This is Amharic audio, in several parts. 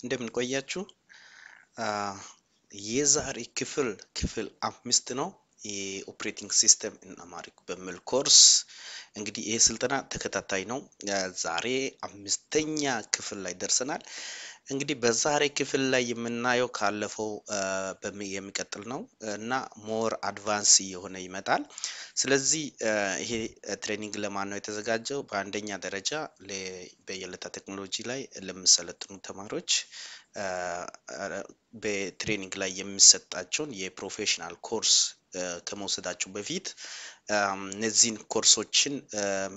እንደምን ቆያችሁ? የዛሬ ክፍል 5 ነው። የኦፕሬቲንግ ሲስተም እና አማሪክ በሚል ኮርስ እንግዲህ ይህ ስልጠና ተከታታይ ነው። ዛሬ 5ኛ ክፍል ላይ ደርሰናል። እንግዲህ በዛሬ ክፍል ላይ የምናየው ካለፈው የሚቀጥል ነው እና ሞር አድቫንስ እየሆነ ይመጣል። ስለዚህ ይሄ ትሬኒንግ ለማን ነው የተዘጋጀው? በአንደኛ ደረጃ በየለታ ቴክኖሎጂ ላይ ለሚሰለጥኑ ተማሪዎች በትሬኒንግ ላይ የሚሰጣቸውን የፕሮፌሽናል ኮርስ ከመውሰዳቸው በፊት እነዚህን ኮርሶችን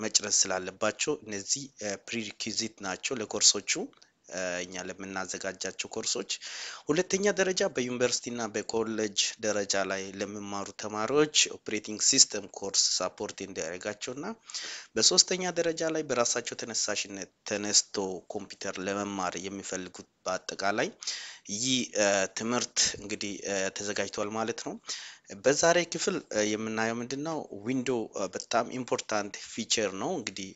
መጨረስ ስላለባቸው እነዚህ ፕሪሪኩዊዚት ናቸው ለኮርሶቹ እኛ ለምናዘጋጃቸው ኮርሶች። ሁለተኛ ደረጃ በዩኒቨርሲቲ እና በኮሌጅ ደረጃ ላይ ለሚማሩ ተማሪዎች ኦፕሬቲንግ ሲስተም ኮርስ ሳፖርት እንዲያደርጋቸውና በሶስተኛ ደረጃ ላይ በራሳቸው ተነሳሽነት ተነስቶ ኮምፒውተር ለመማር የሚፈልጉት በአጠቃላይ ይህ ትምህርት እንግዲህ ተዘጋጅቷል ማለት ነው። በዛሬ ክፍል የምናየው ምንድነው? ዊንዶው በጣም ኢምፖርታንት ፊቸር ነው። እንግዲህ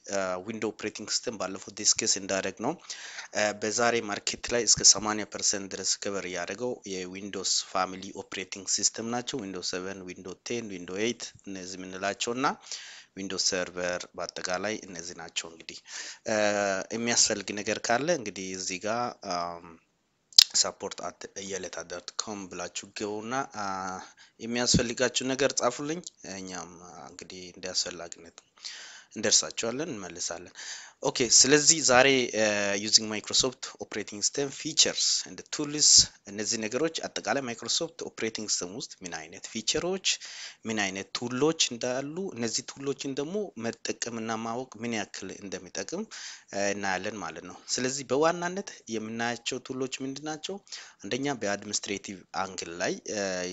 ዊንዶው ኦፕሬቲንግ ሲስተም ባለፈው ዲስከስ እንዳደረግ ነው በዛሬ ማርኬት ላይ እስከ 80% ድረስ ከበር ያደረገው የዊንዶውስ ፋሚሊ ኦፕሬቲንግ ሲስተም ናቸው። ዊንዶውስ 7፣ ዊንዶውስ 10፣ ዊንዶውስ 8 እነዚህ የምንላቸውና ዊንዶውስ ሰርቨር በአጠቃላይ እነዚህ ናቸው። እንግዲህ የሚያስፈልግ ነገር ካለ እንግዲህ እዚህ ጋር support@yeleta.com ብላችሁ ገቡና የሚያስፈልጋችሁ ነገር ጻፉልኝ። እኛም እንግዲህ እንዲያስፈልግነት እንደርሳቸዋለን እንመልሳለን። ኦኬ ስለዚህ ዛሬ ዩዚንግ ማይክሮሶፍት ኦፕሬቲንግ ሲስተም ፊቸርስ ኤንድ ቱልስ እነዚህ ነገሮች አጠቃላይ ማይክሮሶፍት ኦፕሬቲንግ ሲስተም ውስጥ ምን አይነት ፊቸሮች ምን አይነት ቱሎች እንዳሉ እነዚህ ቱሎችን ደግሞ መጠቀምና ማወቅ ምን ያክል እንደሚጠቅም እናያለን ማለት ነው። ስለዚህ በዋናነት የምናያቸው ቱሎች ምንድናቸው? አንደኛ በአድሚኒስትሬቲቭ አንግል ላይ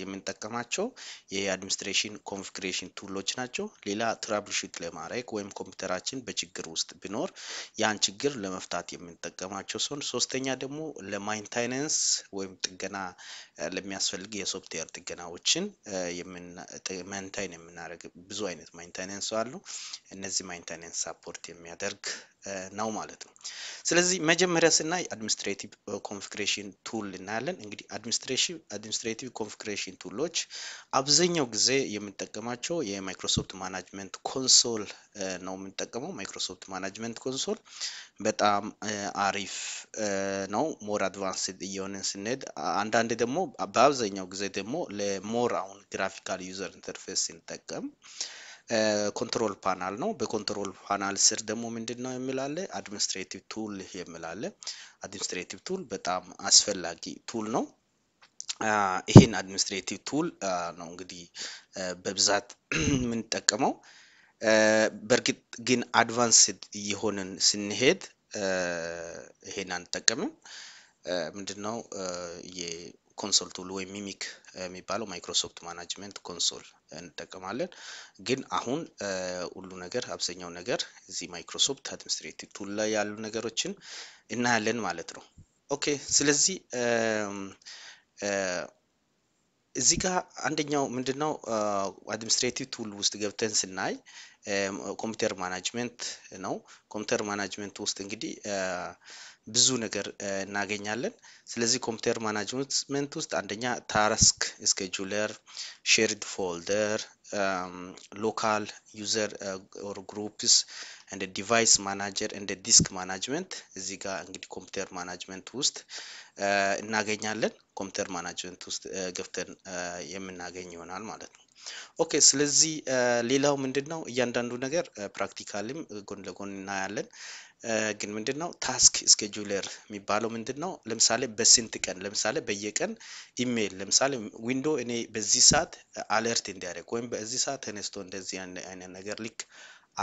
የምንጠቀማቸው የአድሚኒስትሬሽን ኮንፊግሬሽን ቱሎች ናቸው። ሌላ ትራብልሹት ለማድረግ ወይም ኮምፒውተራችን በችግር ውስጥ ቢኖር ያን ችግር ለመፍታት የምንጠቀማቸው ሲሆን ሶስተኛ ደግሞ ለማይንቴናንስ ወይም ጥገና ለሚያስፈልግ የሶፍትዌር ጥገናዎችን ማይንቴን የምናደርግ ብዙ አይነት ማይንቴናንስ አሉ። እነዚህ ማይንቴናንስ ሳፖርት የሚያደርግ ነው ማለት ነው። ስለዚህ መጀመሪያ ስናይ አድሚኒስትሬቲቭ ኮንፊግሬሽን ቱል እናያለን። እንግዲህ አድሚኒስትሬቲቭ ኮንፊግሬሽን ቱሎች አብዛኛው ጊዜ የምንጠቀማቸው የማይክሮሶፍት ማናጅመንት ኮንሶል ነው የምንጠቀመው። ማይክሮሶፍት ማናጅመንት ኮንሶል በጣም አሪፍ ነው። ሞር አድቫንስድ እየሆነን ስንሄድ አንዳንድ ደግሞ በአብዛኛው ጊዜ ደግሞ ለሞር አሁን ግራፊካል ዩዘር ኢንተርፌስ ስንጠቀም ኮንትሮል ፓናል ነው። በኮንትሮል ፓናል ስር ደግሞ ምንድነው የሚላለ አድሚኒስትሬቲቭ ቱል የሚላለ። አድሚኒስትሬቲቭ ቱል በጣም አስፈላጊ ቱል ነው። ይሄን አድሚኒስትሬቲቭ ቱል ነው እንግዲህ በብዛት የምንጠቀመው። በርግጥ ግን አድቫንስድ እየሆነን ስንሄድ ይሄን አንጠቀምም። ምንድነው የኮንሶል ቱል ወይ ሚሚክ የሚባለው ማይክሮሶፍት ማናጅመንት ኮንሶል እንጠቀማለን። ግን አሁን ሁሉ ነገር አብዛኛው ነገር እዚህ ማይክሮሶፍት አድሚኒስትሬቲቭ ቱል ላይ ያሉ ነገሮችን እናያለን ማለት ነው። ኦኬ ስለዚህ እዚህ ጋር አንደኛው ምንድነው አድሚኒስትሬቲቭ ቱል ውስጥ ገብተን ስናይ ኮምፒውተር ማናጅመንት ነው። ኮምፒውተር ማናጅመንት ውስጥ እንግዲህ ብዙ ነገር እናገኛለን። ስለዚህ ኮምፒውተር ማናጅመንት ውስጥ አንደኛ ታስክ ስኬጁለር፣ ሼርድ ፎልደር፣ ሎካል ዩዘር ኦር ግሩፕስ እንደ ዲቫይስ ማናጀር እንደ ዲስክ ማናጅመንት እዚህ ጋር እንግዲህ ኮምፒውተር ማናጅመንት ውስጥ እናገኛለን። ኮምፒውተር ማናጅመንት ውስጥ ገብተን የምናገኝ ይሆናል ማለት ነው። ኦኬ ስለዚህ ሌላው ምንድነው እያንዳንዱ ነገር ፕራክቲካሊም ጎን ለጎን እናያለን። ግን ምንድነው ታስክ ስኬጁለር የሚባለው ምንድነው? ለምሳሌ በስንት ቀን ለምሳሌ በየቀን ኢሜል ለምሳሌ ዊንዶው እኔ በዚህ ሰዓት አለርት እንዲያደርግ ወይም በዚህ ሰዓት ተነስቶ እንደዚህ አይነት ነገር ልክ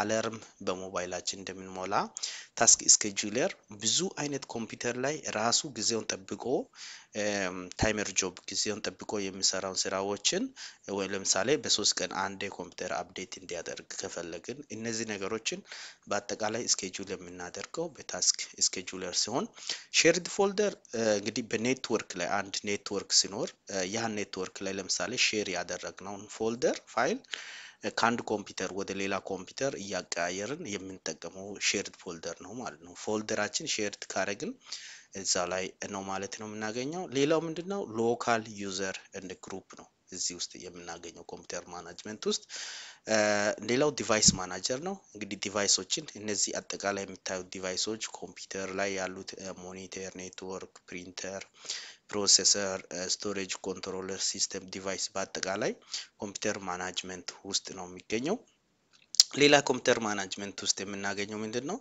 አለርም በሞባይላችን እንደምንሞላ ታስክ ስኬጁለር ብዙ አይነት ኮምፒውተር ላይ ራሱ ጊዜውን ጠብቆ ታይመር ጆብ ጊዜውን ጠብቆ የሚሰራውን ስራዎችን ወይ ለምሳሌ በ3 ቀን አንዴ ኮምፒውተር አፕዴት እንዲያደርግ ከፈለግን እነዚህ ነገሮችን በአጠቃላይ ስኬጁል የምናደርገው በታስክ ስኬጁለር ሲሆን ሼርድ ፎልደር እንግዲህ በኔትወርክ ላይ አንድ ኔትወርክ ሲኖር ያ ኔትወርክ ላይ ለምሳሌ ሼር ያደረግነውን ፎልደር ፋይል ከአንድ ኮምፒውተር ወደ ሌላ ኮምፒውተር እያቀያየርን የምንጠቀመው ሼርድ ፎልደር ነው ማለት ነው። ፎልደራችን ሼርድ ካረግን እዛው ላይ ነው ማለት ነው የምናገኘው። ሌላው ምንድነው ሎካል ዩዘር እንደ ግሩፕ ነው እዚህ ውስጥ የምናገኘው ኮምፒውተር ማናጅመንት ውስጥ። ሌላው ዲቫይስ ማናጀር ነው። እንግዲህ ዲቫይሶችን እነዚህ አጠቃላይ የምታዩት ዲቫይሶች ኮምፒውተር ላይ ያሉት ሞኒተር፣ ኔትወርክ፣ ፕሪንተር፣ ፕሮሰሰር፣ ስቶሬጅ፣ ኮንትሮለር፣ ሲስተም ዲቫይስ በአጠቃላይ ኮምፒውተር ማናጅመንት ውስጥ ነው የሚገኘው። ሌላ ኮምፒውተር ማናጅመንት ውስጥ የምናገኘው ምንድነው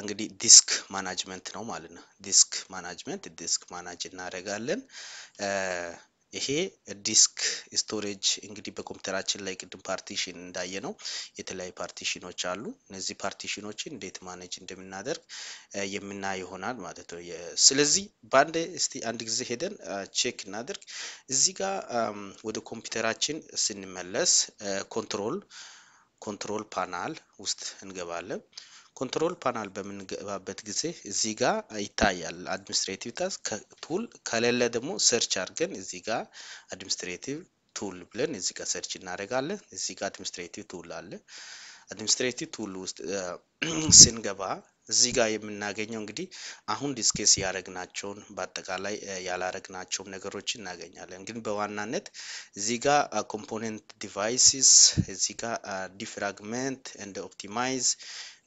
እንግዲህ ዲስክ ማናጅመንት ነው ማለት ነው። ዲስክ ማናጅመንት ዲስክ ማናጅ እናደርጋለን። ይሄ ዲስክ ስቶሬጅ እንግዲህ በኮምፒውተራችን ላይ ቅድም ፓርቲሽን እንዳየነው የተለያዩ ፓርቲሽኖች አሉ። እነዚህ ፓርቲሽኖችን እንዴት ማኔጅ እንደምናደርግ የምናይ ይሆናል ማለት ነው። ስለዚህ በአንድ እስቲ አንድ ጊዜ ሄደን ቼክ እናደርግ። እዚህ ጋር ወደ ኮምፒውተራችን ስንመለስ ኮንትሮል ፓናል ውስጥ እንገባለን። ኮንትሮል ፓናል በምንገባበት ጊዜ እዚህ ጋር ይታያል አድሚኒስትሬቲቭ ታስክ ቱል፣ ከሌለ ደግሞ ሰርች አድርገን እዚህ ጋር አድሚኒስትሬቲቭ ቱል ብለን እዚህ ጋር ሰርች እናደርጋለን። እዚህ ጋር አድሚኒስትሬቲቭ ቱል አለ። አድሚኒስትሬቲቭ ቱል ውስጥ ስንገባ እዚህ ጋር የምናገኘው እንግዲህ አሁን ዲስከስ ያደረግናቸውን በአጠቃላይ ያላረግናቸውን ነገሮች እናገኛለን። ግን በዋናነት እዚህ ጋር ኮምፖነንት ዲቫይስስ፣ እዚህ ጋር ዲፍራግመንት ኤንድ ኦፕቲማይዝ፣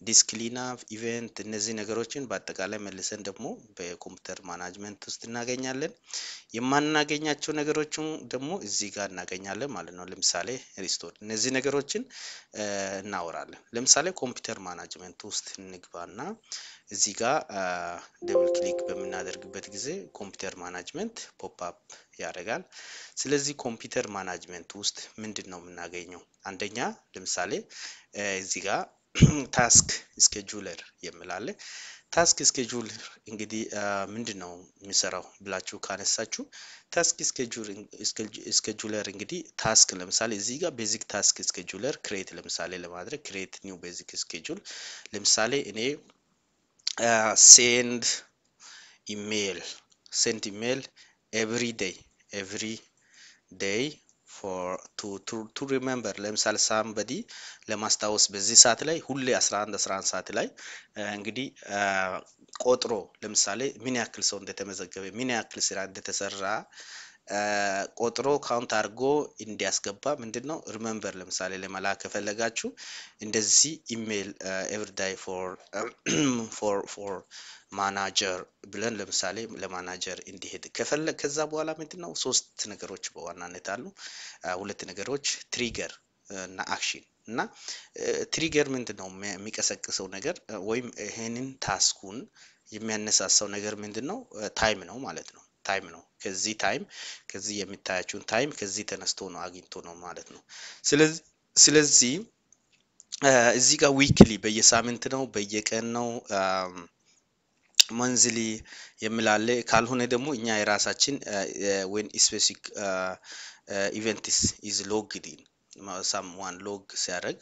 ዲስክ ክሊንአፕ፣ ኢቨንት፣ እነዚህ ነገሮችን በአጠቃላይ መልሰን ደግሞ በኮምፒውተር ማናጅመንት ውስጥ እናገኛለን። የማናገኛቸው ነገሮችን ደግሞ እዚህ ጋር እናገኛለን ማለት ነው። ለምሳሌ ሪስቶር፣ እነዚህ ነገሮችን እናወራለን። ለምሳሌ ኮምፒውተር ማናጅመንት ውስጥ እንግባና እዚህ ጋር ደብል ክሊክ በምናደርግበት ጊዜ ኮምፒውተር ማናጅመንት ፖፕ አፕ ያደርጋል። ስለዚህ ኮምፒውተር ማናጅመንት ውስጥ ምንድነው የምናገኘው? አንደኛ ለምሳሌ እዚህ ጋር ታስክ ስኬጁለር የሚላለ ታስክ ስኬጁለር እንግዲህ ምንድነው የሚሰራው ብላችሁ ካነሳችሁ ታስክ ስኬጁለር እንግዲህ ታስክ ለምሳሌ እዚህ ጋር ቤዚክ ታስክ ስኬጁለር ክሬት ለምሳሌ ለማድረግ ክሬት ኒው ቤዚክ ስኬጁል ለምሳሌ እኔ ሴንድ ኢሜል ኤቭሪ ዴይ for to remember ለምሳሌ ሳምበዲ ለማስታወስ በዚህ ሰዓት ላይ ሁሌ 11 ሰዓት ላይ እንግዲህ ቆጥሮ ለምሳሌ ምን ያክል ሰው እንደተመዘገበ ምን ያክል ስራ እንደተሰራ ቆጥሮ ካውንት አድርጎ እንዲያስገባ ምንድነው ሪሜምበር ለምሳሌ ለመላክ ከፈለጋችሁ እንደዚህ ኢሜል ኤቭሪ ዴይ for ማናጀር ብለን ለምሳሌ ለማናጀር እንዲሄድ ከፈለግ ከዛ በኋላ ምንድነው ሶስት ነገሮች በዋናነት አሉ። ሁለት ነገሮች ትሪገር እና አክሽን እና ትሪገር ምንድነው የሚቀሰቅሰው ነገር ወይም ይሄንን ታስኩን የሚያነሳሳው ነገር ምንድነው ታይም ነው ማለት ነው። ታይም ነው። ከዚህ የሚታያችሁን ታይም ከዚህ ተነስቶ ነው አግኝቶ ነው ማለት ነው። ስለዚህ እዚህ ጋር ዊክሊ በየሳምንት ነው በየቀን ነው መንዝሊ የሚላለ ካልሆነ ደግሞ እኛ የራሳችን when specific event is logged in someone log ሲያደርግ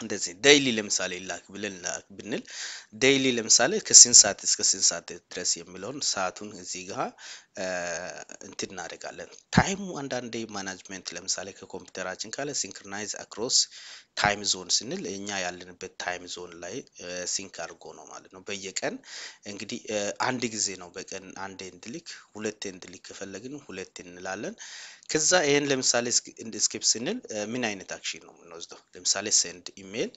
እንደዚህ ዴይሊ ለምሳሌ ላክ ብንል ዴይሊ ለምሳሌ ከስንት ሰዓት እስከ ስንት ሰዓት ድረስ የሚለውን ሰዓቱን እዚህ ጋር እንትን እናደርጋለን። ታይሙ አንዳንዴ ማናጅመንት ለምሳሌ ከኮምፒውተራችን ካለ ሲንክሮናይዝ አክሮስ ታይም ዞን ስንል እኛ ያለንበት ታይም ዞን ላይ ሲንክ አድርጎ ነው ማለት ነው። በየቀን እንግዲህ አንድ ጊዜ ነው በቀን አንድ እንድልክ ሁለት እንድልክ ከፈለግን ሁለት እንላለን። ከዛ ይሄን ለምሳሌ ስኪፕ ስንል ምን አይነት አክሽን ነው የምንወስደው? ለምሳሌ ሴንድ ኢሜል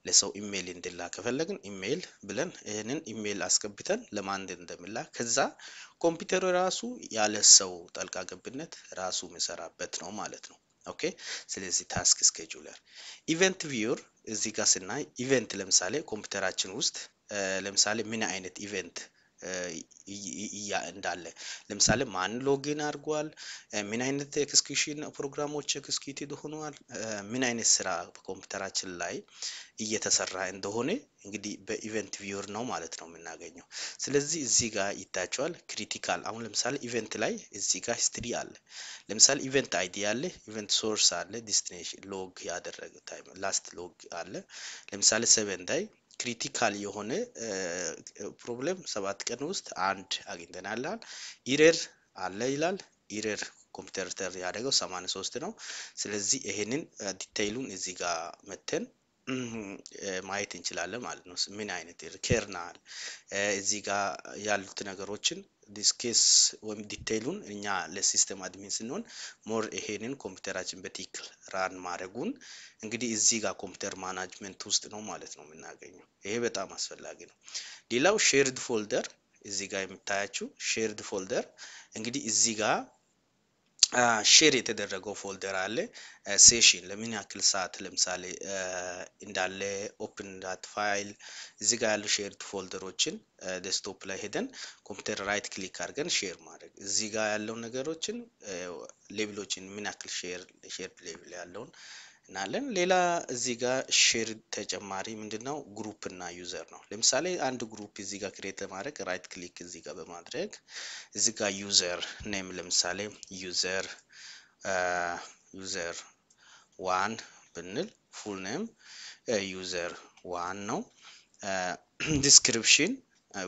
ለሰው ኢሜል እንድላክ ከፈለግን ኢሜል ብለን ይሄንን ኢሜል አስገብተን ለማን እንደምላክ ከዛ ኮምፒውተሩ ራሱ ያለ ሰው ጣልቃ ገብነት ራሱ መሰራበት ነው ማለት ነው። ኦኬ ስለዚህ ታስክ ስኬጁለር ኢቨንት ቪውር እዚህ ጋር ስናይ ኢቨንት ለምሳሌ ኮምፒውተራችን ውስጥ ለምሳሌ ምን አይነት ኢቨንት እንዳለ ለምሳሌ ማን ሎጊን አድርጓል፣ ምን አይነት ኤክስኪዩሽን ፕሮግራሞች ኤክስኪዩትድ ሆነዋል፣ ምን አይነት ስራ በኮምፒውተራችን ላይ እየተሰራ እንደሆነ እንግዲህ በኢቨንት ቪውር ነው ማለት ነው የምናገኘው። ስለዚህ እዚህ ጋር ይታያቸዋል ክሪቲካል። አሁን ለምሳሌ ኢቨንት ላይ እዚህ ጋር ሂስትሪ አለ። ለምሳሌ ኢቨንት አይዲ አለ፣ ኢቨንት ሶርስ አለ፣ ዴስቲኔሽን ሎግ ያደረገ ታይም ላስት ሎግ አለ። ለምሳሌ 7 ላይ ክሪቲካል የሆነ ፕሮብሌም 7 ቀን ውስጥ አንድ አግኝተናል። ኢረር አለ ይላል። ኢረር ኮምፒውተር ያደረገው 83 ነው። ስለዚህ ይሄንን ዲቴይሉን እዚህ ጋር መተን ማየት እንችላለን ማለት ነው። ምን አይነት ኬርናል እዚህ ጋር ያሉት ነገሮችን ዲስኬስ ወይም ዲቴይሉን እኛ ለሲስተም አድሚን ስንሆን ሞር ይሄንን ኮምፒውተራችን በትክክል ራን ማድረጉን እንግዲህ እዚህ ጋር ኮምፒውተር ማናጅመንት ውስጥ ነው ማለት ነው የምናገኘው። ይሄ በጣም አስፈላጊ ነው። ሌላው ሼርድ ፎልደር እዚህ ጋር የምታያችሁ ሼርድ ፎልደር እንግዲህ እዚህ ጋር ሼር የተደረገው ፎልደር አለ። ሴሽን ለምን ያክል ሰዓት ለምሳሌ እንዳለ ኦፕን ዳት ፋይል እዚህ ጋር ያሉ ሼርድ ፎልደሮችን ዴስክቶፕ ላይ ሄደን ኮምፒውተር ራይት ክሊክ አድርገን ሼር ማድረግ እዚህ ጋር ያለው ነገሮችን ሌቭሎችን ምን ያክል ሼር ሌቭል ያለውን እናለን። ሌላ እዚህ ጋር ሼር ተጨማሪ ምንድነው ግሩፕ እና ዩዘር ነው። ለምሳሌ አንድ ግሩፕ እዚህ ጋር ክሬት ለማድረግ ራይት ክሊክ እዚህ ጋር በማድረግ እዚህ ጋር ዩዘር ኔም ለምሳሌ ዩዘር 1 ብንል ፉል ኔም ዩዘር 1 ነው። ዲስክሪፕሽን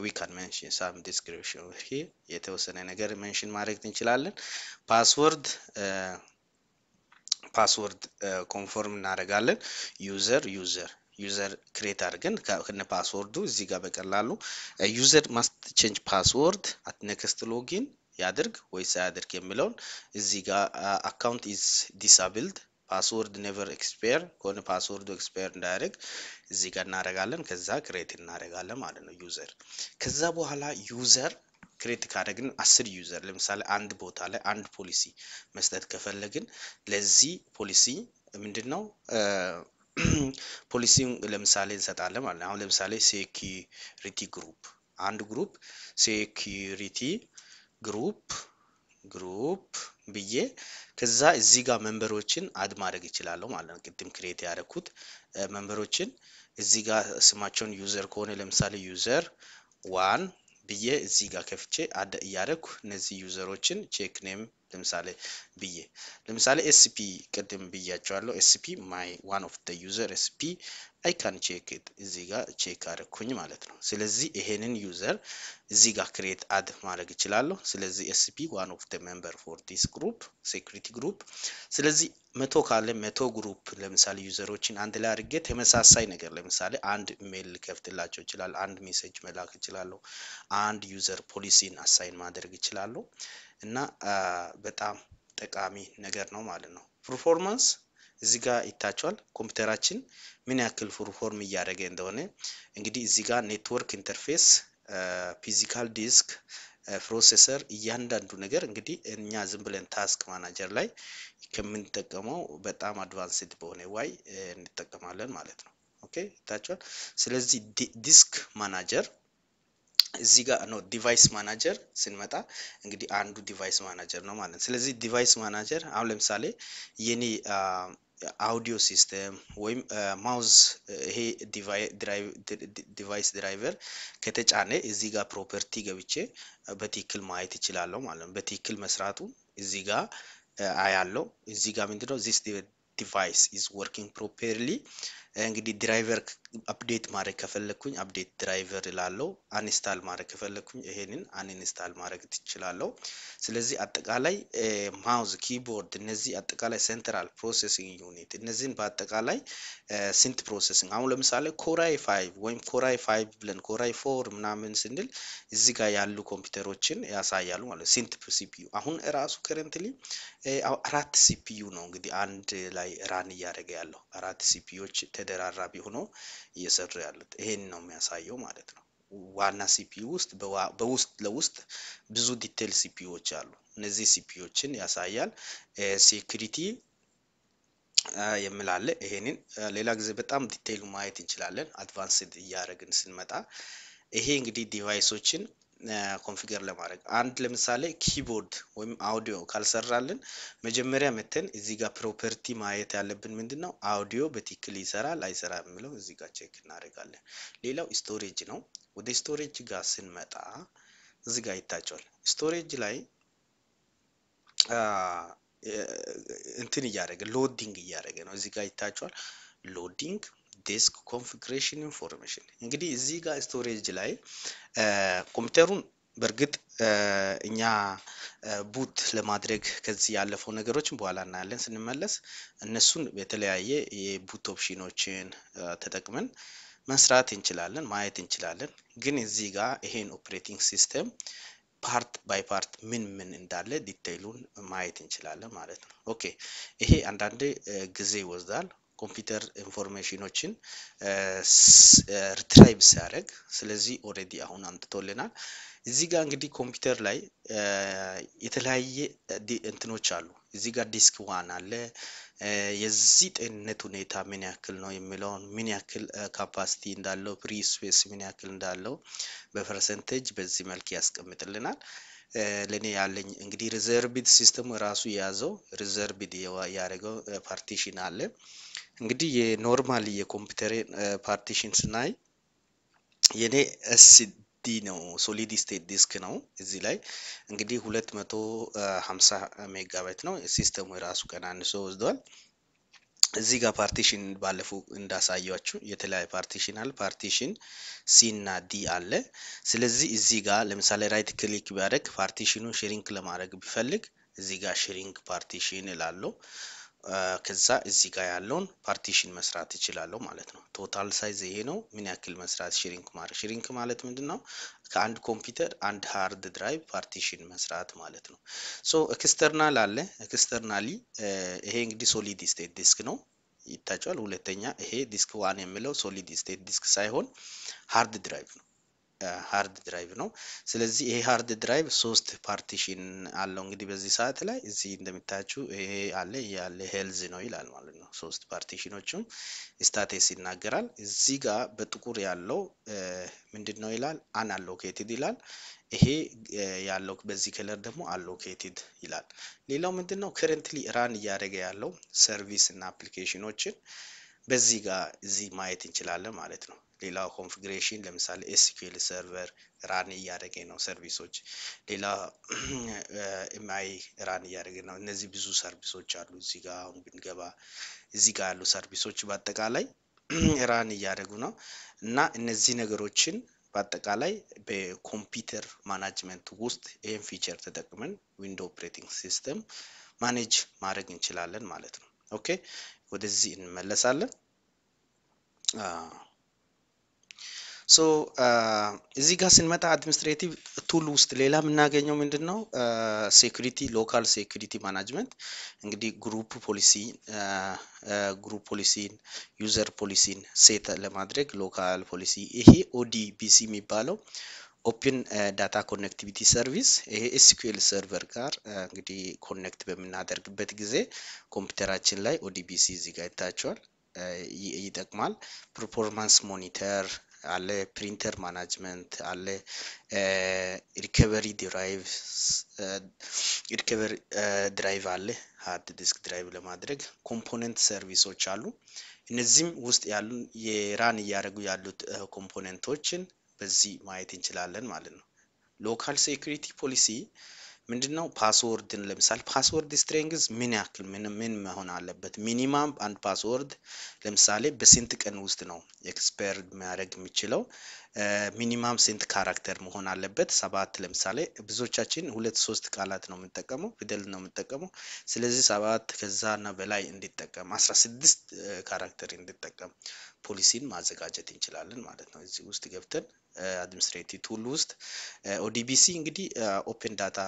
we can mention some description here የተወሰነ ነገር ሜንሽን ማድረግ እንችላለን። ፓስወርድ ኮንፎርም እናደርጋለን። ዩዘር ክሬት አድርገን ከነ ፓስወርዱ እዚህ ጋር በቀላሉ ዩዘር ማስት ቼንጅ ፓስወርድ አት ኔክስት ሎጊን ያድርግ ወይስ አያድርግ የሚለውን እዚህ ጋር አካውንት ኢዝ ዲሳብልድ ፓስወርድ ኔቨር ኤክስፓየር ከሆነ ፓስወርዱ ኤክስፓየር እንዳያደርግ እዚህ ጋር እናደርጋለን። ከዛ ክሬት እናደርጋለን ማለት ነው ዩዘር። ከዛ በኋላ ዩዘር ክሬት ካደረግን 10 ዩዘር ለምሳሌ አንድ ቦታ ላይ አንድ ፖሊሲ መስጠት ከፈለግን ለዚህ ፖሊሲ ምንድነው ፖሊሲውን ለምሳሌ እንሰጣለን ማለት ነው። አሁን ለምሳሌ ሴኩሪቲ ግሩፕ አንድ ግሩፕ ሴኩሪቲ ግሩፕ ብዬ ከዛ እዚህ ጋር ሜምበሮችን አድ ማድረግ ይችላል ማለት ነው። ቅድም ክሬት ያደረኩት ሜምበሮችን እዚህ ጋር ስማቸውን ዩዘር ከሆነ ለምሳሌ ዩዘር 1 ብዬ እዚህ ጋር ከፍቼ አድ እያደረኩ እነዚህ ዩዘሮችን ቼክ ኔም ለምሳሌ ብዬ ለምሳሌ ኤስፒ ቅድም ብያቸዋለሁ። ኤስፒ ማይ ዋን ኦፍ ዘ ዩዘር ኤስፒ አይ ካን ቼክ ኢት እዚህ ጋር ቼክ አደረኩኝ ማለት ነው። ስለዚህ ይሄንን ዩዘር እዚህ ጋር ክሬት አድ ማድረግ ይችላልው። ስለዚህ ኤስፒ ዋን ኦፍ ዘ ሜምበር ፎር ዲስ ግሩፕ ሴኩሪቲ ግሩፕ። ስለዚህ 100 ካለ 100 ግሩፕ ለምሳሌ ዩዘሮችን አንድ ላይ አድርጌ ተመሳሳይ ነገር ለምሳሌ አንድ ኢሜል ከፍትላቸው ይችላል፣ አንድ ሜሴጅ መላክ ይችላል፣ አንድ ዩዘር ፖሊሲን አሳይን ማድረግ ይችላል እና በጣም ጠቃሚ ነገር ነው ማለት ነው። ፐርፎርማንስ እዚህ ጋር ይታቻል ኮምፒውተራችን ምን ያክል ፐርፎርም እያደረገ እንደሆነ እንግዲህ እዚህ ጋር ኔትወርክ ኢንተርፌስ ፊዚካል ዲስክ ፕሮሰሰር እያንዳንዱ ነገር እንግዲህ እኛ ዝም ብለን ታስክ ማናጀር ላይ ከምንጠቀመው በጣም አድቫንስድ በሆነ ዋይ እንጠቀማለን ማለት ነው። ኦኬ ይታቻል። ስለዚህ ዲስክ ማናጀር እዚህ ጋር ነው ዲቫይስ ማናጀር ስንመጣ እንግዲህ አንዱ ዲቫይስ ማናጀር ነው ማለት ነው። ስለዚህ ዲቫይስ ማናጀር አሁን ለምሳሌ የኔ አውዲዮ ሲስተም ወይም ማውዝ ይሄ ዲቫይስ ድራይቨር ከተጫነ እዚህ ጋር ፕሮፐርቲ ገብቼ በትክክል ማየት ይችላል ማለት ነው። በትክክል መስራቱ እዚህ ጋር አያለው። እዚህ ጋር ምንድነው this device is working properly እንግዲህ ድራይቨር አፕዴት ማድረግ ከፈለኩኝ አፕዴት ድራይቨር እላለሁ። አንኢንስታል ማድረግ ከፈለኩኝ ይሄንን አንኢንስታል ማድረግ ትችላለሁ። ስለዚህ አጠቃላይ ማውዝ ኪቦርድ እነዚህ አጠቃላይ ሴንትራል ፕሮሰሲንግ ዩኒት እነዚህን በአጠቃላይ ስንት ፕሮሰሲንግ አሁን ለምሳሌ ኮራይ 5 ወይም ኮራይ 5 ብለን ኮራይ 4 ምናምን ስንል እዚህ ጋር ያሉ ኮምፒውተሮችን ያሳያሉ ማለት ስንት ሲፒዩ አሁን ራሱ ከረንትሊ 4 ሲፒዩ ነው እንግዲህ አንድ ላይ ራን እያደረገ ያለው 4 ሲፒዩዎች ተደራራቢ ሆኖ እየሰሩ ያሉት ይሄን ነው የሚያሳየው ማለት ነው። ዋና ሲፒዩ ውስጥ ለውስጥ ብዙ ዲቴል ሲፒዩዎች አሉ። እነዚህ ሲፒዩዎችን ያሳያል። ሴኩሪቲ የምላለ ይሄንን ሌላ ጊዜ በጣም ዲቴል ማየት እንችላለን አድቫንስድ እያደረግን ስንመጣ። ይሄ እንግዲህ ዲቫይሶችን ኮንፊገር ለማድረግ አንድ ለምሳሌ ኪቦርድ ወይም አውዲዮ ካልሰራልን መጀመሪያ መተን እዚህ ጋር ፕሮፐርቲ ማየት ያለብን ምንድነው አውዲዮ በትክክል ይሰራል አይሰራም የሚለው እዚህ ጋር ቼክ እናደርጋለን። ሌላው ስቶሬጅ ነው። ወደ ስቶሬጅ ጋር ስንመጣ እዚህ ጋር ይታጫል። ስቶሬጅ ላይ እንትን እያደረገ ሎዲንግ እያደረገ ነው። እዚህ ጋር ይታጫል ሎዲንግ ዲስክ ኮንፊግሬሽን ኢንፎርሜሽን እንግዲህ እዚህ ጋር ስቶሬጅ ላይ ኮምፒውተሩን በርግጥ እኛ ቡት ለማድረግ ከዚህ ያለፈው ነገሮችን በኋላ እናያለን ስንመለስ እነሱን በተለያየ የቡት ኦፕሽኖችን ተጠቅመን መስራት እንችላለን ማየት እንችላለን። ግን እዚህ ጋር ይሄን ኦፕሬቲንግ ሲስተም ፓርት ባይ ፓርት ምን እንዳለ ዲቴይሉን ማየት እንችላለን ማለት ነው። ኦኬ ይሄ አንዳንዴ ጊዜ ይወስዳል ኮምፒውተር ኢንፎርሜሽኖችን ሪትራይቭ ሲያደርግ። ስለዚህ ኦልሬዲ አሁን አምጥቶልናል። እዚህ ጋር እንግዲህ ኮምፒውተር ላይ የተለያየ እንትኖች አሉ። እዚህ ጋር ዲስክ ዋን አለ። የዚህ ጤንነት ሁኔታ ምን ያክል ነው የሚለውን ምን ያክል ካፓሲቲ እንዳለው ፍሪ ስፔስ ምን ያክል እንዳለው በፐርሰንቴጅ በዚህ መልክ ያስቀምጥልናል። ለኔ ያለኝ እንግዲህ ሪዘርቭድ ሲስተሙ ራሱ የያዘው ሪዘርቭድ ያደረገው ፓርቲሽን አለ። እንግዲህ የኖርማሊ የኮምፒውተር ፓርቲሽን ስናይ የኔ ኤስዲ ነው ሶሊድ ስቴት ዲስክ ነው። እዚህ ላይ እንግዲህ 250 ሜጋባይት ነው። ሲስተሙ የራሱ ቀናንሶ ወስዷል። እዚህ ጋር ፓርቲሽን ባለፈው እንዳሳያችሁ የተለያየ ፓርቲሽን አለ። ፓርቲሽን ሲ እና ዲ አለ። ስለዚህ እዚህ ጋር ለምሳሌ ራይት ክሊክ ቢያደርግ ፓርቲሽኑን ሽሪንክ ለማድረግ ቢፈልግ እዚህ ጋር ሽሪንክ ፓርቲሽን እላለሁ። ከዛ እዚህ ጋር ያለውን ፓርቲሽን መስራት ይችላለሁ ማለት ነው። ቶታል ሳይዝ ይሄ ነው። ምን ያክል መስራት ሽሪንክ ማለት ምንድነው? ከአንድ ኮምፒውተር አንድ ሃርድ ድራይቭ ፓርቲሽን መስራት ማለት ነው። ሶ ኤክስተርናል አለ። ኤክስተርናሊ ይሄ እንግዲህ ሶሊድ ስቴት ዲስክ ነው ይታጫል። ሁለተኛ ይሄ ዲስክ ዋን የሚለው ሶሊድ ስቴት ዲስክ ሳይሆን ሃርድ ድራይቭ ነው። ሃርድ ድራይቭ ነው። ስለዚህ ይሄ ሃርድ ድራይቭ 3 ፓርቲሽን አለው። እንግዲህ በዚህ ሰዓት ላይ እዚህ እንደምታያችሁ ይሄ አለ ያለ ሄልዝ ነው ይላል ማለት ነው። 3 ፓርቲሽኖችም ስታተስ ይናገራል። እዚህ ጋር በጥቁር ያለው ምንድነው ይላል? አንአሎኬትድ ይላል። ይሄ ያለው በዚህ ከለር ደግሞ አሎኬትድ ይላል። ሌላው ምንድነው? ከረንትሊ ራን እያደረገ ያለው ሰርቪስ እና አፕሊኬሽኖችን በዚህ ጋር እዚህ ማየት እንችላለን ማለት ነው። ሌላው ኮንፊግሬሽን ለምሳሌ ኤስኪዩኤል ሰርቨር ራን እያደረገ ነው ሰርቪሶች። ሌላ ኤምአይ ራን እያደረገ ነው። እነዚህ ብዙ ሰርቪሶች አሉ። እዚህ ጋር አሁን ብንገባ እዚህ ጋር ያሉ ሰርቪሶች በአጠቃላይ ራን እያደረጉ ነው። እና እነዚህ ነገሮችን በአጠቃላይ በኮምፒውተር ማናጅመንት ውስጥ ይሄን ፊቸር ተጠቅመን ዊንዶው ኦፕሬቲንግ ሲስተም ማኔጅ ማድረግ እንችላለን ማለት ነው። ኦኬ ወደዚህ እንመለሳለን። ሶ እዚህ ጋር ስንመጣ አድሚኒስትሬቲቭ ቱል ውስጥ ሌላ የምናገኘው ምንድነው? ሴኩሪቲ ሎካል ሴኩሪቲ ማናጅመንት እንግዲህ ግሩፕ ፖሊሲን ዩዘር ፖሊሲን ሴት ለማድረግ ሎካል ፖሊሲ ይሄ ኦዲቢሲ የሚባለው ኦፕን ዳታ ኮኔክቲቪቲ ሰርቪስ ይሄ ኤስኪዩኤል ሰርቨር ጋር እንግዲህ ኮኔክት በምናደርግበት ጊዜ ኮምፒውተራችን ላይ ኦዲቢሲ እዚህ ጋር ይታያቸዋል ይጠቅማል። ፐርፎርማንስ ሞኒተር አለ፣ ፕሪንተር ማናጅመንት አለ፣ ሪከቨሪ ድራይቭ አለ፣ ሃርድ ዲስክ ድራይቭ ለማድረግ ኮምፖነንት ሰርቪሶች አሉ። እነዚህም ውስጥ ያሉ የራን እያደረጉ ያሉት ኮምፖነንቶችን በዚህ ማየት እንችላለን ማለት ነው። ሎካል ሴኩሪቲ ፖሊሲ ምንድነው? ፓስወርድን ለምሳሌ ፓስወርድ ስትሪንግዝ ምን ያክል ምን መሆን አለበት? ሚኒማም አንድ ፓስወርድ ለምሳሌ በስንት ቀን ውስጥ ነው ኤክስፓየር ማድረግ የሚችለው? ሚኒማም ስንት ካራክተር መሆን አለበት? 7 ለምሳሌ ብዙዎቻችን 2-3 ቃላት ነው የምንጠቀመው ፊደል ነው የምንጠቀመው። ስለዚህ 7 ከዛና በላይ እንዲጠቀም 16 ካራክተር እንዲጠቀም ፖሊሲን ማዘጋጀት እንችላለን ማለት ነው። እዚህ ውስጥ ገብተን አድሚኒስትሬቲቭ ቱል ውስጥ ኦዲቢሲ እንግዲህ ኦፕን ዳታ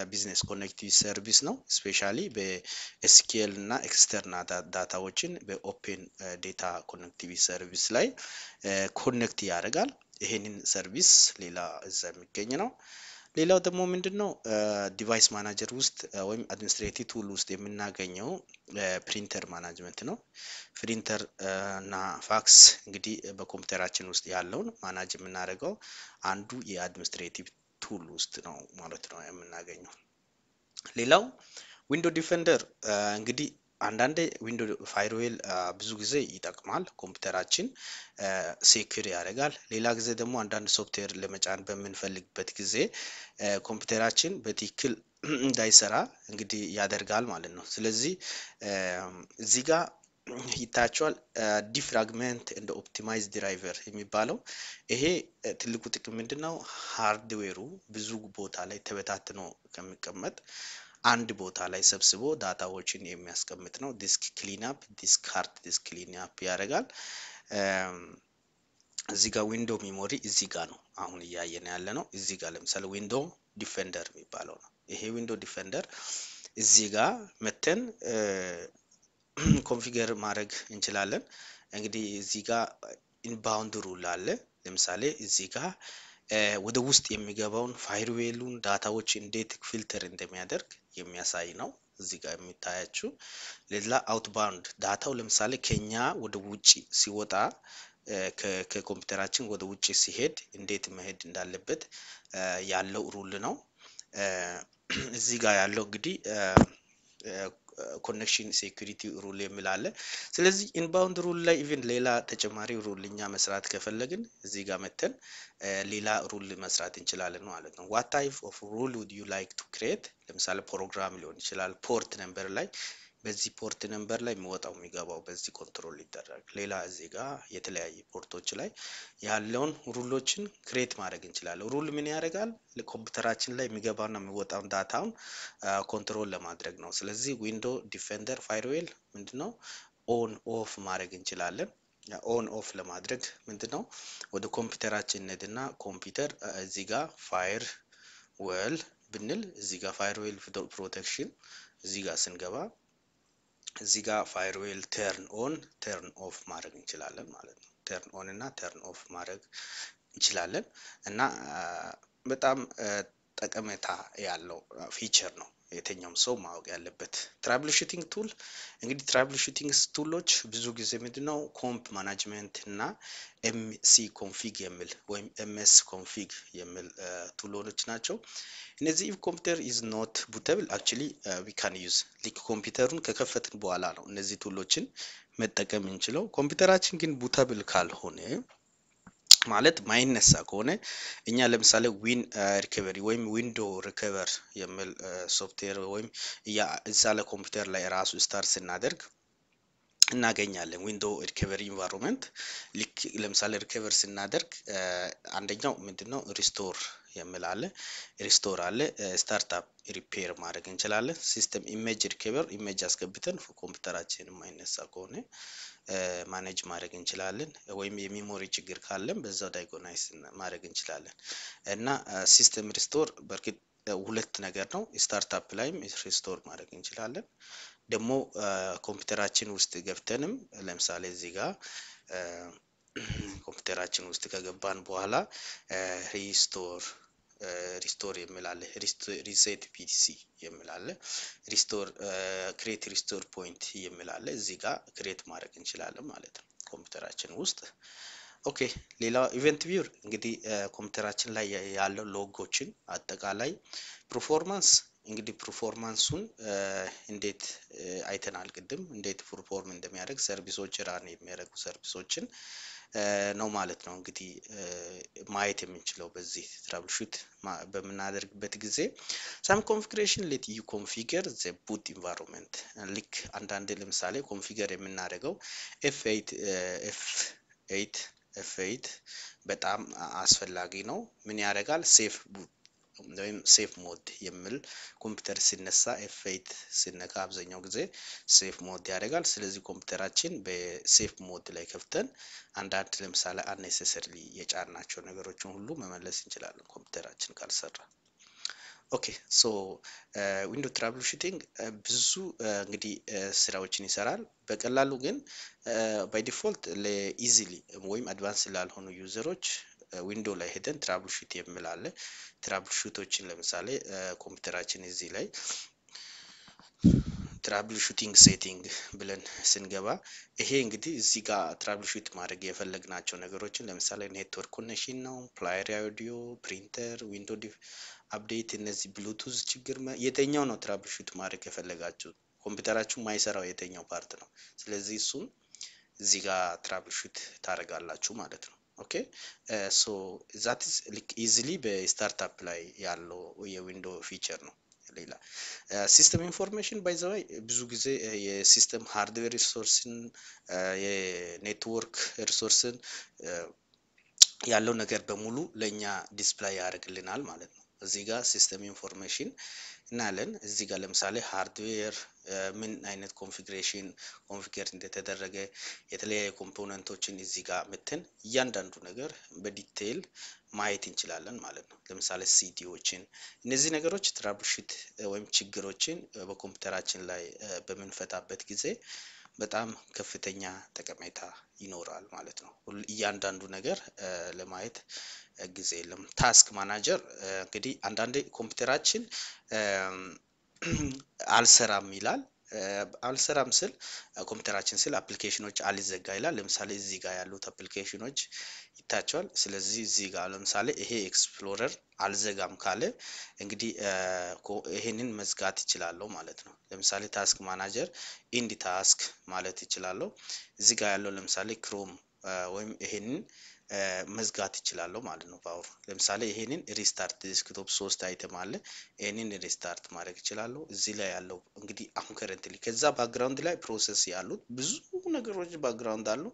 ቢዝነስ ኮኔክቲቪቲ ሰርቪስ ነው። ስፔሻሊ በኤስኪኤል እና ኤክስተርናል ዳታዎችን በኦፕን ዴታ ኮኔክቲቪቲ ሰርቪስ ላይ ኮኔክት ያደርጋል። ይሄንን ሰርቪስ ሌላ እዛ የሚገኝ ነው። ሌላው ደግሞ ምንድነው? ዲቫይስ ማናጀር ውስጥ ወይም አድሚኒስትሬቲቭ ቱል ውስጥ የምናገኘው ፕሪንተር ማናጅመንት ነው። ፕሪንተር እና ፋክስ እንግዲህ በኮምፒውተራችን ውስጥ ያለውን ማናጅ የምናደርገው አንዱ የአድሚኒስትሬቲቭ ቱል ውስጥ ነው ማለት ነው የምናገኘው። ሌላው ዊንዶው ዲፌንደር እንግዲህ አንዳንዴ ዊንዶው ፋይርዌል ብዙ ጊዜ ይጠቅማል፣ ኮምፒውተራችን ሴኩር ያደርጋል። ሌላ ጊዜ ደግሞ አንዳንድ ሶፍትዌር ለመጫን በምንፈልግበት ጊዜ ኮምፒውተራችን በትክክል እንዳይሰራ እንግዲህ ያደርጋል ማለት ነው። ስለዚህ እዚህ ጋር ይታያቸዋል። ዲፍራግመንት እንደ ኦፕቲማይዝ ድራይቨር የሚባለው ይሄ ትልቁ ጥቅም ምንድነው? ሃርድዌሩ ብዙ ቦታ ላይ ተበታትኖ ከሚቀመጥ አንድ ቦታ ላይ ሰብስቦ ዳታዎችን የሚያስቀምጥ ነው። ዲስክ ክሊንአፕ ዲስክ ሃርድ ዲስክ ክሊንአፕ ያደርጋል። እዚህ ጋር ዊንዶ ሚሞሪ እዚህ ጋር ነው አሁን እያየን ያለ ነው። እዚህ ጋር ለምሳሌ ዊንዶ ዲፌንደር የሚባለው ነው። ይሄ ዊንዶ ዲፌንደር እዚህ ጋር መተን ኮንፊገር ማድረግ እንችላለን። እንግዲህ እዚህ ጋር ኢንባውንድ ሩል አለ። ለምሳሌ እዚህ ጋር ወደ ውስጥ የሚገባውን ፋይርዌሉን ዳታዎች እንዴት ፊልተር እንደሚያደርግ የሚያሳይ ነው። እዚህ ጋር የሚታያችሁ ሌላ አውትባውንድ ዳታው ለምሳሌ ከኛ ወደ ውጪ ሲወጣ ከኮምፒውተራችን ወደ ውጪ ሲሄድ እንዴት መሄድ እንዳለበት ያለው ሩል ነው። እዚህ ጋር ያለው እንግዲህ ኮኔክሽን ሴኩሪቲ ሩል የሚል አለ። ስለዚህ ኢንባውንድ ሩል ላይ ኢቭን ሌላ ተጨማሪ ሩል እኛ መስራት ከፈለግን እዚህ ጋር መተን ሌላ ሩል መስራት እንችላለን ማለት ነው። what type of rule would you like to create? ለምሳሌ ፕሮግራም ሊሆን ይችላል። ፖርት ነምበር ላይ በዚህ ፖርት ነምበር ላይ የሚወጣው የሚገባው በዚህ ኮንትሮል ይደረግ። ሌላ እዚህ ጋር የተለያየ ፖርቶች ላይ ያለውን ሩሎችን ክሬት ማድረግ እንችላለን። ሩል ምን ያደርጋል? ለኮምፒውተራችን ላይ የሚገባውና የሚወጣውን ዳታውን ኮንትሮል ለማድረግ ነው። ስለዚህ ዊንዶ ዲፌንደር ፋይርዌል ምንድነው ኦን ኦፍ ማድረግ እንችላለን። ኦን ኦፍ ለማድረግ ምንድነው ወደ ኮምፒውተራችን እንሄድና ኮምፒውተር እዚህ ጋር ፋየር ዌል ብንል እዚህ ጋር ፋየርዌል ፕሮቴክሽን እዚህ ጋር ስንገባ እዚህ ጋር ፋየርዌል ተርን ኦን ተርን ኦፍ ማድረግ እንችላለን ማለት ነው። ተርን ኦን እና ተርን ኦፍ ማድረግ እንችላለን እና በጣም ጠቀሜታ ያለው ፊቸር ነው። የትኛውም ሰው ማወቅ ያለበት ትራብል ሹቲንግ ቱል። እንግዲህ ትራብል ሹቲንግ ቱሎች ብዙ ጊዜ ምንድነው ኮምፕ ማኔጅመንት እና ኤምሲ ኮንፊግ የሚል ወይም ኤምኤስ ኮንፊግ የሚል ቱሎች ናቸው። እነዚህ if computer is not bootable actually we can use ሊክ ኮምፒውተሩን ከከፈትን በኋላ ነው እነዚህ ቱሎችን መጠቀም እንችለው። ኮምፒውተራችን ግን bootable ካልሆነ ማለት ማይነሳ ከሆነ እኛ ለምሳሌ ዊን ሪከቨሪ ወይም ዊንዶ ሪከቨር የሚል ሶፍትዌር ወይም እዛ ለኮምፒውተር ላይ ራሱ ስታርት ስናደርግ እናገኛለን። ዊንዶ ሪከቨሪ ኢንቫይሮንመንት ሊክ ለምሳሌ ሪከቨር ስናደርግ አንደኛው ምንድነው ሪስቶር የሚል አለ። ሪስቶር አለ። ስታርትአፕ ሪፔር ማድረግ እንችላለን። ሲስተም ኢሜጅ ሪከቨር ኢሜጅ አስገብተን ኮምፒውተራችን የማይነሳ ከሆነ ማኔጅ ማድረግ እንችላለን። ወይም የሚሞሪ ችግር ካለም በዛው ዳያግኖስ ማድረግ እንችላለን። እና ሲስተም ሪስቶር በርግጥ ሁለት ነገር ነው። ስታርትአፕ ላይም ሪስቶር ማድረግ እንችላለን። ደግሞ ኮምፒውተራችን ውስጥ ገብተንም ለምሳሌ እዚህ ጋር ኮምፒውተራችን ውስጥ ከገባን በኋላ ሪስቶር የሚል አለ። ሪሴት ፒሲ የሚል አለ። ሪስቶር ክሬት ሪስቶር ፖይንት የሚል አለ። እዚህ ጋር ክሬት ማድረግ እንችላለን ማለት ነው ኮምፒውተራችን ውስጥ። ኦኬ ሌላ ኢቨንት ቪውር እንግዲህ ኮምፒውተራችን ላይ ያለው ሎጎችን አጠቃላይ ፐርፎርማንስ እንግዲህ ፐርፎርማንሱን እንዴት አይተናል ቅድም እንዴት ፐርፎርም እንደሚያደርግ ሰርቪሶች ራን የሚያደርጉ ሰርቪሶችን ነው ማለት ነው። እንግዲህ ማየት የምንችለው በዚህ ትራብል ሹት በምናደርግበት ጊዜ some configuration let you configure the boot environment ሊክ አንዳንድ ለምሳሌ ኮንፊገር የምናደርገው F8 በጣም አስፈላጊ ነው። ምን ያደርጋል? ሴፍ ቡት ወይም ሴፍ ሞድ የሚል ኮምፒውተር ሲነሳ F8 ሲነካ አብዛኛው ጊዜ ሴፍ ሞድ ያደርጋል። ስለዚህ ኮምፒውተራችን በሴፍ ሞድ ላይ ከፍተን አንዳንድ ለምሳሌ unnecessarily የጫናቸው ነገሮችን ሁሉ መመለስ እንችላለን ኮምፒውተራችን ካልሰራ። ኦኬ ሶ ዊንዶ ትራብል ሹቲንግ ብዙ እንግዲህ ስራዎችን ይሰራል። በቀላሉ ግን ባይ ዲፎልት ለኢዚሊ ወይም አድቫንስ ላልሆኑ ዩዘሮች ዊንዶ ላይ ሄደን ትራብል ሹት የሚል አለ። ትራብል ሹቶችን ለምሳሌ ኮምፒውተራችን እዚህ ላይ ትራብል ሹቲንግ ሴቲንግ ብለን ስንገባ ይሄ እንግዲህ እዚህ ጋር ትራብል ሹት ማድረግ የፈለግናቸው ነገሮችን ለምሳሌ ኔትወርክ ኮኔክሽን ነው፣ ፕላየር አውዲዮ፣ ፕሪንተር፣ ዊንዶ አፕዴት፣ እነዚህ ብሉቱዝ ችግር የትኛው ነው ትራብል ሹት ማድረግ የፈለጋችሁ ኮምፒውተራችሁ ማይሰራው የትኛው ፓርት ነው። ስለዚህ እሱን እዚህ ጋር ትራብል ሹት ታደርጋላችሁ ማለት ነው። ኦኬ ሶ ዛት ኢዝ ሊክ ኢዚሊ በስታርትአፕ ላይ ያለው የዊንዶ ፊቸር ነው። ይላል። ሲስተም ኢንፎርሜሽን ባይ ዘ ወይ ብዙ ጊዜ የሲስተም ሃርድዌር ሪሶርስን የኔትወርክ ሪሶርስን ያለው ነገር በሙሉ ለኛ ዲስፕላይ ያደርግልናል ማለት ነው። እዚህ ጋር ሲስተም ኢንፎርሜሽን እናለን። እዚህ ጋር ለምሳሌ ሃርድዌር ምን አይነት ኮንፊገር እንደተደረገ የተለያየ ኮምፖነንቶችን እዚህ ጋር ምትን እያንዳንዱ ነገር በዲቴይል ማየት እንችላለን ማለት ነው። ለምሳሌ ሲዲዎችን እነዚህ ነገሮች ትራብልሹት ወይም ችግሮችን በኮምፒውተራችን ላይ በምንፈታበት ጊዜ በጣም ከፍተኛ ጠቀሜታ ይኖራል ማለት ነው። እያንዳንዱ ነገር ለማየት ጊዜ የለም። ታስክ ማናጀር እንግዲህ አንዳንዴ ኮምፒውተራችን አልሰራም ይላል። አልሰራም ስል ኮምፒውተራችን ስል አፕሊኬሽኖች አልዘጋ ይላል። ለምሳሌ እዚህ ጋር ያሉት አፕሊኬሽኖች ይታያቸዋል። ስለዚህ እዚህ ጋር ለምሳሌ ይሄ ኤክስፕሎረር አልዘጋም ካለ እንግዲህ ይሄንን መዝጋት ይችላል ማለት ነው። ለምሳሌ ታስክ ማናጀር ኢንድ ታስክ ማለት ይችላል። እዚህ ጋር ያለው ለምሳሌ ክሮም ወይም ይሄንን መዝጋት ይችላል ማለት ነው። ፓወር ለምሳሌ ይሄንን ሪስታርት ዴስክቶፕ 3 አይተም አለ። ይሄንን ሪስታርት ማድረግ ይችላል። እዚህ ላይ ያለው እንግዲህ አሁን ከረንትሊ ከዛ ባክግራውንድ ላይ ፕሮሰስ ያሉት ብዙ ነገሮች ባክግራውንድ አሉ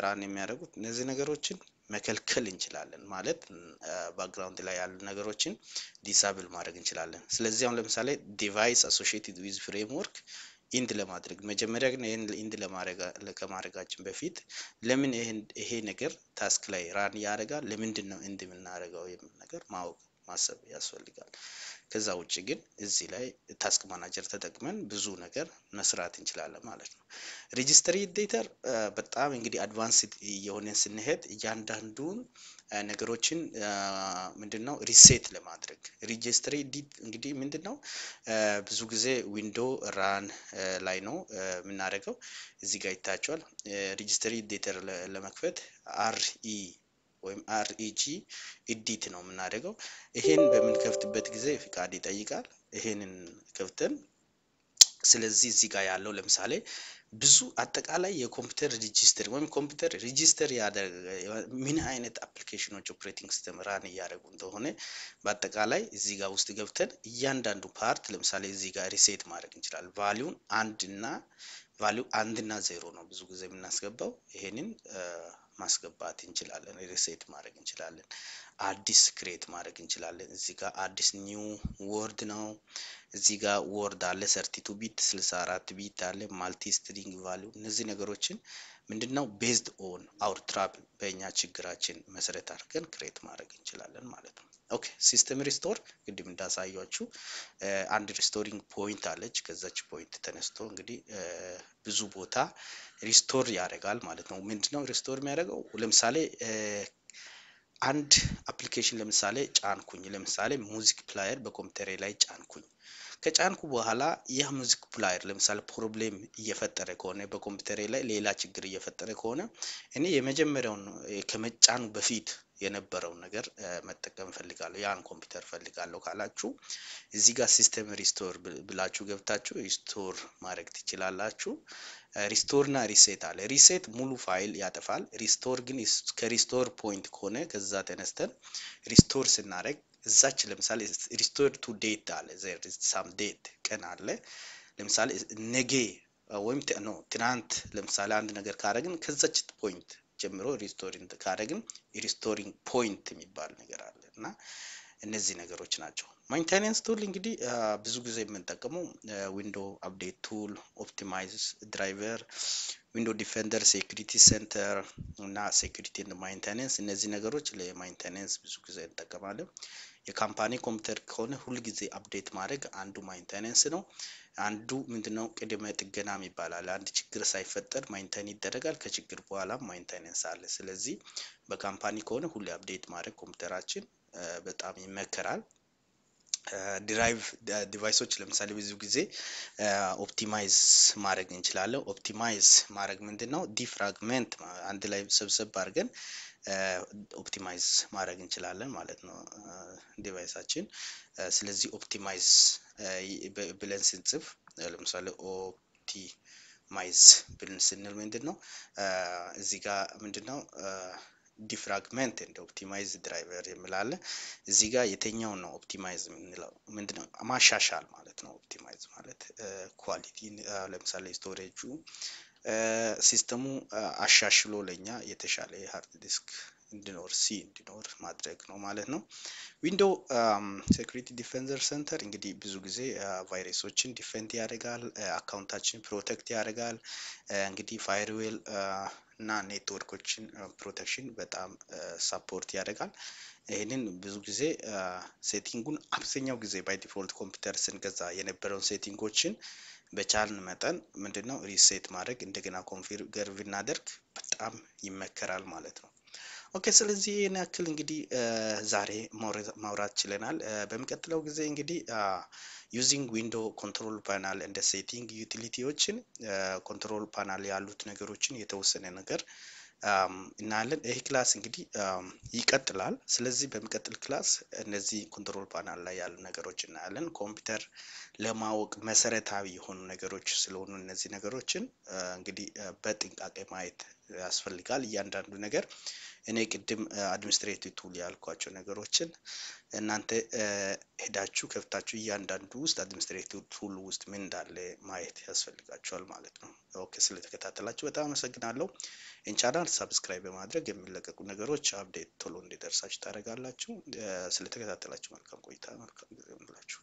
ራን የሚያደርጉት እነዚህ ነገሮችን መከልከል እንችላለን ማለት ባክግራውንድ ላይ ያሉ ነገሮችን ዲሳብል ማድረግ እንችላለን። ስለዚህ አሁን ለምሳሌ ዲቫይስ አሶሺየትድ ዊዝ ፍሬምወርክ ኢንድ ለማድረግ መጀመሪያ ግን ይሄን ኢንድ ከማድረጋችን በፊት ለምን ይሄ ነገር ታስክ ላይ ራን ያደርጋል ለምንድነው ኢንድ የምናደርገው የሚል ነገር ማወቅ ማሰብ ያስፈልጋል። ከዛ ውጪ ግን እዚህ ላይ ታስክ ማናጀር ተጠቅመን ብዙ ነገር መስራት እንችላለን ማለት ነው። ሬጂስተሪ ኤዲተር በጣም እንግዲህ አድቫንስድ የሆነን ስንሄድ እያንዳንዱን ነገሮችን ምንድነው ሪሴት ለማድረግ ሬጂስተሪ ኤዲት እንግዲህ ምንድነው ብዙ ጊዜ ዊንዶ ራን ላይ ነው የምናደርገው። እዚህ ጋር ይታያቸዋል። ሬጂስተሪ ኤዲተር ለመክፈት አርኢ ወይም አርኢጂ ኤዲት ነው የምናደርገው። ይሄን በምንከፍትበት ጊዜ ፍቃድ ይጠይቃል። ይሄንን ከፍተን ስለዚህ እዚህ ጋር ያለው ለምሳሌ ብዙ አጠቃላይ የኮምፒውተር ሬጂስተር ወይም ኮምፒውተር ሬጂስተር ምን አይነት አፕሊኬሽኖች ኦፕሬቲንግ ሲስተም ራን እያደረጉ እንደሆነ በአጠቃላይ እዚህ ጋር ውስጥ ገብተን እያንዳንዱ ፓርት ለምሳሌ እዚህ ጋር ሪሴት ማድረግ እንችላለን። ቫልዩን 1 እና 0 ነው ብዙ ጊዜ የምናስገባው። ይሄንን ማስገባት እንችላለን። ሪሴት ማድረግ እንችላለን። አዲስ ክሬት ማድረግ እንችላለን። እዚህ ጋር አዲስ ኒው ወርድ ነው። እዚህ ጋር ወርድ አለ 32 ቢት 64 ቢት አለ ማልቲ ስትሪንግ ቫልዩ። እነዚህ ነገሮችን ምንድነው ቤዝድ ኦን አወር ትራብል በእኛ ችግራችን መሰረት አድርገን ክሬት ማድረግ እንችላለን ማለት ነው። ኦኬ ሲስተም ሪስቶር ቅድም እንዳሳያችሁ አንድ ሪስቶሪንግ ፖይንት አለች። ከዛች ፖይንት ተነስቶ እንግዲህ ብዙ ቦታ ሪስቶር ያደርጋል ማለት ነው። ምንድነው ሪስቶር የሚያደርገው ለምሳሌ አንድ አፕሊኬሽን ለምሳሌ ጫንኩኝ። ለምሳሌ ሙዚክ ፕሌየር በኮምፒውተሬ ላይ ጫንኩኝ። ከጫንኩ በኋላ ያ ሙዚክ ፕሌየር ለምሳሌ ፕሮብሌም እየፈጠረ ከሆነ በኮምፒውተሬ ላይ ሌላ ችግር እየፈጠረ ከሆነ እኔ የመጀመሪያውን ከመጫኑ በፊት የነበረው ነገር መጠቀም ፈልጋለሁ ያን ኮምፒውተር ፈልጋለሁ ካላችሁ እዚህ ጋር ሲስተም ሪስቶር ብላችሁ ገብታችሁ ሪስቶር ማድረግ ትችላላችሁ። ሪስቶር እና ሪሴት አለ። ሪሴት ሙሉ ፋይል ያጠፋል። ሪስቶር ግን ከሪስቶር ፖይንት ከሆነ ከዛ ተነስተን ሪስቶር ስናደርግ እዛች ለምሳሌ ሪስቶር ቱ ዴት አለ there is some date ቀን አለ። ለምሳሌ ነገ ወይም ትናንት ለምሳሌ አንድ ነገር ካደረግን ከዛች ፖይንት ጀምሮ ሪስቶሪንግ ካደረግን ሪስቶሪንግ ፖይንት የሚባል ነገር አለ እና እነዚህ ነገሮች ናቸው። ማይንቴናንስ ቱል እንግዲህ ብዙ ጊዜ የምንጠቀመው ዊንዶ አፕዴት ቱል፣ ኦፕቲማይዝ ድራይቨር፣ ዊንዶ ዲፌንደር፣ ሴኩሪቲ ሴንተር እና ሴኩሪቲ ኤንድ ማይንቴናንስ እነዚህ ነገሮች ለማይንቴናንስ ብዙ ጊዜ እንጠቀማለን። የካምፓኒ ኮምፒውተር ከሆነ ሁሉ ጊዜ አፕዴት ማድረግ አንዱ ማይንቴናንስ ነው። አንዱ ምንድነው ቅድመ ጥገና ይባላል። አንድ ችግር ሳይፈጠር ማይንቴን ይደረጋል። ከችግር በኋላ ማይንቴናንስ አለ። ስለዚህ በካምፓኒ ከሆነ ሁሉ አፕዴት ማድረግ ኮምፒውተራችን በጣም ይመከራል። ድራይቭ ዲቫይሶች ለምሳሌ ብዙ ጊዜ ኦፕቲማይዝ ማድረግ እንችላለን። ኦፕቲማይዝ ማድረግ ምንድነው ዲፍራግመንት አንድ ላይ ሰብሰብ አድርገን ኦፕቲማይዝ ማድረግ እንችላለን ማለት ነው ዲቫይሳችን። ስለዚህ ኦፕቲማይዝ ብለን ስንጽፍ ለምሳሌ ኦፕቲማይዝ ብለን ስንል ምንድነው እዚህ ጋር ምንድነው ዲፍራግመንት ኤንድ ኦፕቲማይዝ ድራይቨር የሚላለ እዚህ ጋር የተኛው ነው ኦፕቲማይዝ የምንለው ምንድነው ማሻሻል ማለት ነው። ኦፕቲማይዝ ማለት ኳሊቲ ለምሳሌ ስቶሬጁ ሲስተሙ አሻሽሎ ለኛ የተሻለ ሃርድ ዲስክ እንዲኖር እንዲኖር ማድረግ ነው ማለት ነው። ዊንዶው ሴኩሪቲ ዲፌንደር ሴንተር እንግዲህ ብዙ ጊዜ ቫይረሶችን ዲፌንድ ያደርጋል፣ አካውንታችን ፕሮቴክት ያደርጋል። እንግዲህ ፋየርዌል እና ኔትወርኮችን ፕሮቴክሽን በጣም ሰፖርት ያደርጋል። ይህንን ብዙ ጊዜ ሴቲንጉን አብዛኛው ጊዜ ባይ ዲፎልት ኮምፒውተር ስንገዛ የነበረውን ሴቲንጎችን በቻልን መጠን ምንድነው ሪሴት ማድረግ እንደገና ኮንፊገር ብናደርግ በጣም ይመከራል ማለት ነው። ኦኬ ስለዚህ ይሄን ያክል እንግዲህ ዛሬ ማውራት ችለናል። በሚቀጥለው ጊዜ እንግዲህ ዩዚንግ ዊንዶው ኮንትሮል ፓናል እንደ ሴቲንግ ዩቲሊቲዎችን ኮንትሮል ፓናል ያሉት ነገሮችን የተወሰነ ነገር እናያለን። ይሄ ክላስ እንግዲህ ይቀጥላል። ስለዚህ በሚቀጥል ክላስ እነዚህ ኮንትሮል ፓናል ላይ ያሉ ነገሮች እናያለን። ኮምፒውተር ለማወቅ መሰረታዊ የሆኑ ነገሮች ስለሆኑ እነዚህ ነገሮችን እንግዲህ በጥንቃቄ ማየት ያስፈልጋል። እያንዳንዱ ነገር እኔ ቅድም አድሚኒስትሬቲቭ ቱል ያልኳቸው ነገሮችን እናንተ ሄዳችሁ ከፍታችሁ እያንዳንዱ ውስጥ አድሚኒስትሬቲቭ ቱል ውስጥ ምን እንዳለ ማየት ያስፈልጋችኋል ማለት ነው። ኦኬ ስለተከታተላችሁ በጣም አመሰግናለሁ። ይህን ቻናል ሰብስክራይብ በማድረግ የሚለቀቁ ነገሮች አፕዴት ቶሎ እንዲደርሳችሁ ታደርጋላችሁ። ስለተከታተላችሁ መልካም ቆይታ፣ መልካም ጊዜ ይሁንላችሁ።